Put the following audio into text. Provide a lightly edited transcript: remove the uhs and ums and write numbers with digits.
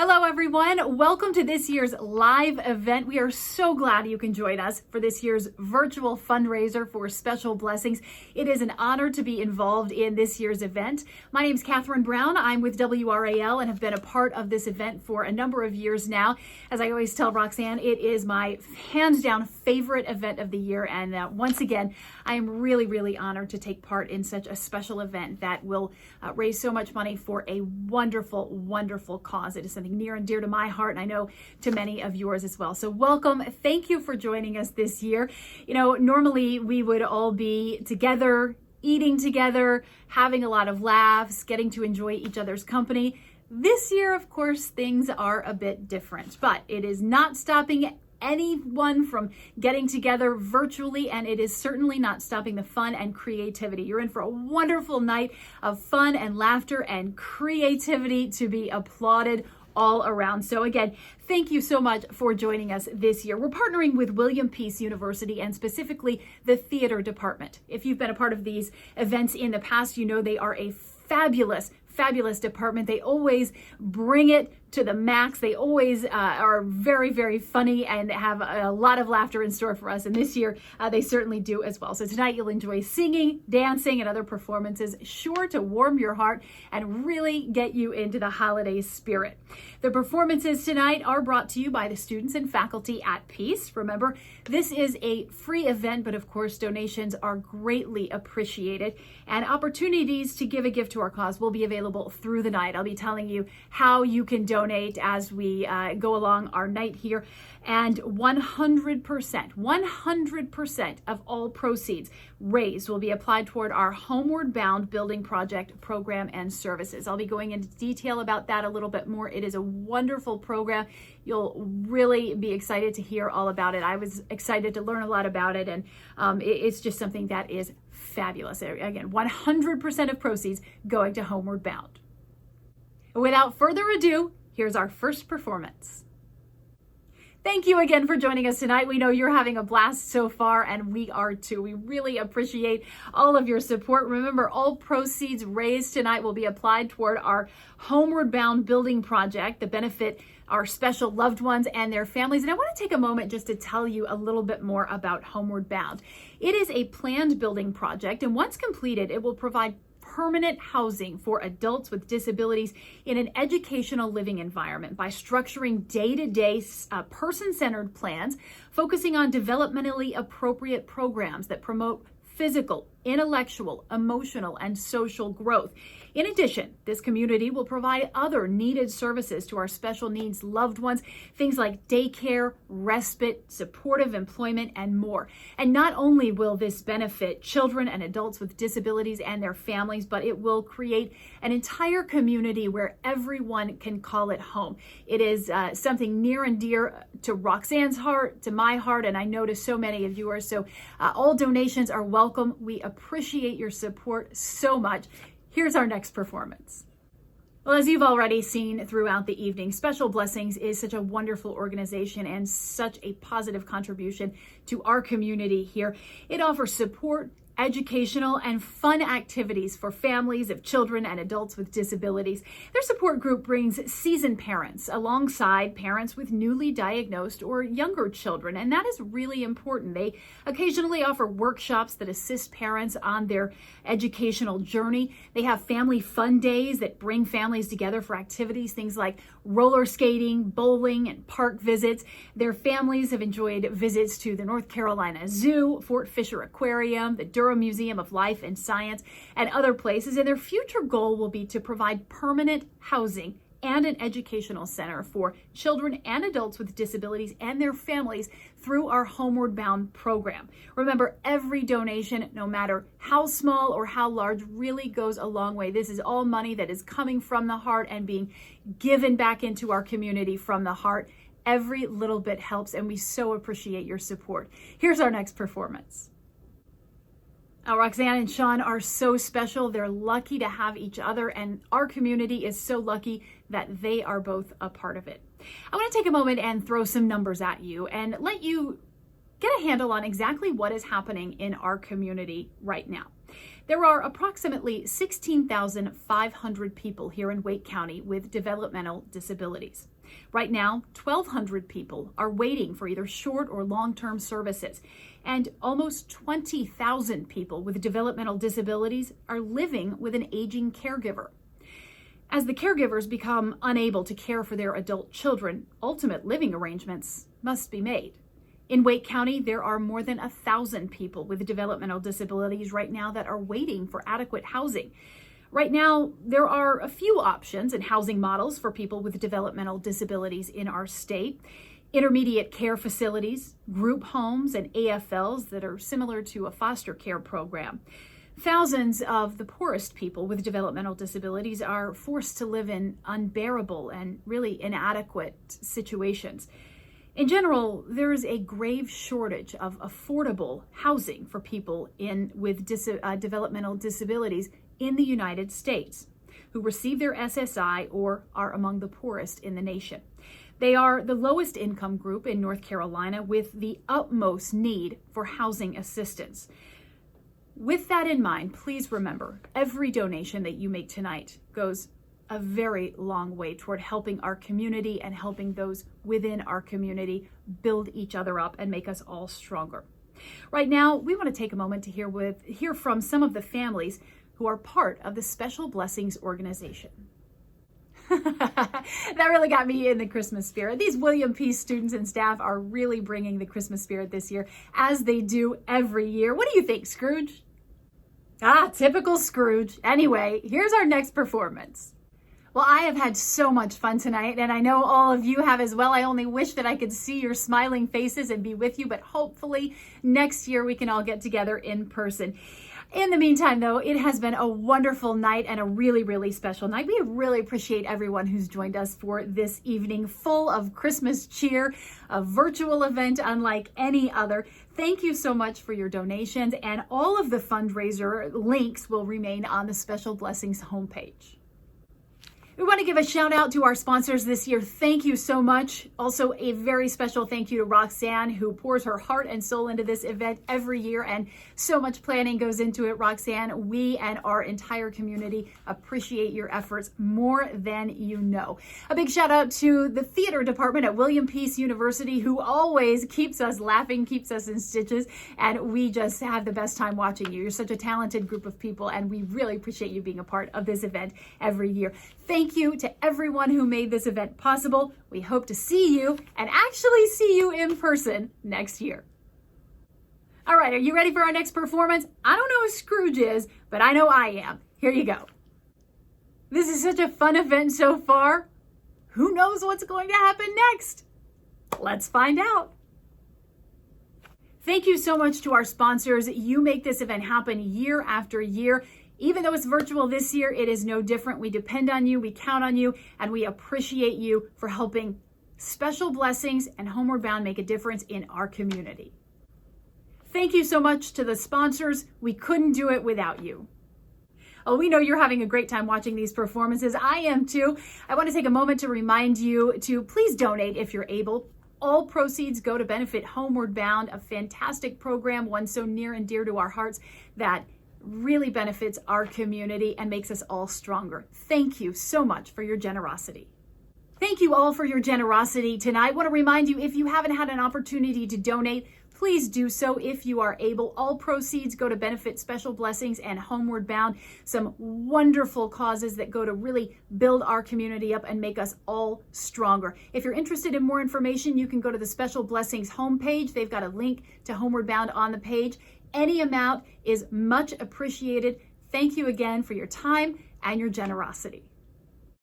Hello, everyone. Welcome to this year's live event. We are so glad you can join us for this year's virtual fundraiser for Special Blessings. It is an honor to be involved in this year's event. My name is Catherine Brown. I'm with WRAL and have been a part of this event for a number of years now. As I always tell Roxanne, it is my hands down favorite event of the year. And once again, I am really honored to take part in such a special event that will raise so much money for a wonderful cause. It is something near and dear to my heart, and I know to many of yours as well. So welcome. Thank you for joining us this year. You know, normally we would all be together, eating together, having a lot of laughs, getting to enjoy each other's company. This year, of course, things are a bit different, but it is not stopping anyone from getting together virtually, and it is certainly not stopping the fun and creativity. You're in for a wonderful night of fun and laughter and creativity to be applauded all around. So again, thank you so much for joining us this year. We're partnering with William Peace University and specifically the theater department. If you've been a part of these events in the past, you know they are a fabulous department. They always bring it to the max. They always are very funny and have a lot of laughter in store for us. And this year, they certainly do as well. So tonight you'll enjoy singing, dancing, and other performances sure to warm your heart and really get you into the holiday spirit. The performances tonight are brought to you by the students and faculty at Peace. Remember, this is a free event, but of course, donations are greatly appreciated. And opportunities to give a gift to our cause will be available through the night. I'll be telling you how you can donate as we go along our night here. And 100% of all proceeds raised will be applied toward our Homeward Bound Building Project program and services. I'll be going into detail about that a little bit more. It is a wonderful program. You'll really be excited to hear all about it. I was excited to learn a lot about it, and it's just something that is fabulous. Again, 100% of proceeds going to Homeward Bound. Without further ado, here's our first performance. Thank you again for joining us tonight. We know you're having a blast so far, and we are too. We really appreciate all of your support. Remember, all proceeds raised tonight will be applied toward our Homeward Bound Building Project that benefit our special loved ones and their families. And I want to take a moment just to tell you a little bit more about Homeward Bound. It is a planned building project, and once completed, it will provide permanent housing for adults with disabilities in an educational living environment by structuring day-to-day person-centered plans, focusing on developmentally appropriate programs that promote physical, intellectual, emotional, and social growth. In addition, this community will provide other needed services to our special needs loved ones, things like daycare, respite, supportive employment, and more. And not only will this benefit children and adults with disabilities and their families, but it will create an entire community where everyone can call it home. It is something near and dear to Roxanne's heart, to my heart, and I know to so many of yours. So all donations are welcome. We appreciate your support so much. Here's our next performance. Well, as you've already seen throughout the evening, Special Blessings is such a wonderful organization and such a positive contribution to our community here. It offers support, educational, and fun activities for families of children and adults with disabilities. Their support group brings seasoned parents alongside parents with newly diagnosed or younger children, and that is really important. They occasionally offer workshops that assist parents on their educational journey. They have family fun days that bring families together for activities, things like roller skating, bowling, and park visits. Their families have enjoyed visits to the North Carolina Zoo, Fort Fisher Aquarium, the Durham Museum of Life and Science, and other places. And their future goal will be to provide permanent housing and an educational center for children and adults with disabilities and their families through our Homeward Bound program. Remember, every donation, no matter how small or how large, really goes a long way. This is all money that is coming from the heart and being given back into our community from the heart. Every little bit helps, and we so appreciate your support. Here's our next performance. Roxanne and Sean are so special. They're lucky to have each other, and our community is so lucky that they are both a part of it. I want to take a moment and throw some numbers at you and let you get a handle on exactly what is happening in our community right now. There are approximately 16,500 people here in Wake County with developmental disabilities. Right now, 1,200 people are waiting for either short or long-term services, and almost 20,000 people with developmental disabilities are living with an aging caregiver. As the caregivers become unable to care for their adult children, ultimate living arrangements must be made. In Wake County, there are more than 1,000 people with developmental disabilities right now that are waiting for adequate housing. Right now, there are a few options and housing models for people with developmental disabilities in our state. Intermediate care facilities, group homes, and AFLs that are similar to a foster care program. Thousands of the poorest people with developmental disabilities are forced to live in unbearable and really inadequate situations. In general, there is a grave shortage of affordable housing for people with developmental disabilities in the United States who receive their SSI or are among the poorest in the nation. They are the lowest income group in North Carolina with the utmost need for housing assistance. With that in mind, please remember, every donation that you make tonight goes a very long way toward helping our community and helping those within our community build each other up and make us all stronger. Right now, we want to take a moment to hear from some of the families who are part of the Special Blessings organization. That really got me in the Christmas spirit. These William Peace students and staff are really bringing the Christmas spirit this year, as they do every year. What do you think, Scrooge? Typical Scrooge. Anyway, here's our next performance. Well, I have had so much fun tonight, and I know all of you have as well. I only wish that I could see your smiling faces and be with you, but hopefully next year we can all get together in person. In the meantime, though, it has been a wonderful night and a really, really special night. We really appreciate everyone who's joined us for this evening full of Christmas cheer, a virtual event unlike any other. Thank you so much for your donations, and all of the fundraiser links will remain on the Special Blessings homepage. We want to give a shout out to our sponsors this year. Thank you so much. Also, a very special thank you to Roxanne, who pours her heart and soul into this event every year, and so much planning goes into it. Roxanne, we and our entire community appreciate your efforts more than you know. A big shout out to the theater department at William Peace University, who always keeps us laughing, keeps us in stitches, and we just have the best time watching you. You're such a talented group of people, and we really appreciate you being a part of this event every year. Thank you to everyone who made this event possible. We hope to see you and actually see you in person next year. All right, are you ready for our next performance? I don't know if Scrooge is, but I know I am. Here you go. This is such a fun event so far. Who knows what's going to happen next? Let's find out. Thank you so much to our sponsors. You make this event happen year after year. Even though it's virtual this year, it is no different. We depend on you, we count on you, and we appreciate you for helping Special Blessings and Homeward Bound make a difference in our community. Thank you so much to the sponsors. We couldn't do it without you. Oh, we know you're having a great time watching these performances. I am too. I want to take a moment to remind you to please donate if you're able. All proceeds go to benefit Homeward Bound, a fantastic program, one so near and dear to our hearts that really benefits our community and makes us all stronger. Thank you so much for your generosity. Thank you all for your generosity tonight. I want to remind you, if you haven't had an opportunity to donate, please do so if you are able. All proceeds go to benefit Special Blessings and Homeward Bound, some wonderful causes that go to really build our community up and make us all stronger. If you're interested in more information, you can go to the Special Blessings homepage. They've got a link to Homeward Bound on the page. Any amount is much appreciated. Thank you again for your time and your generosity.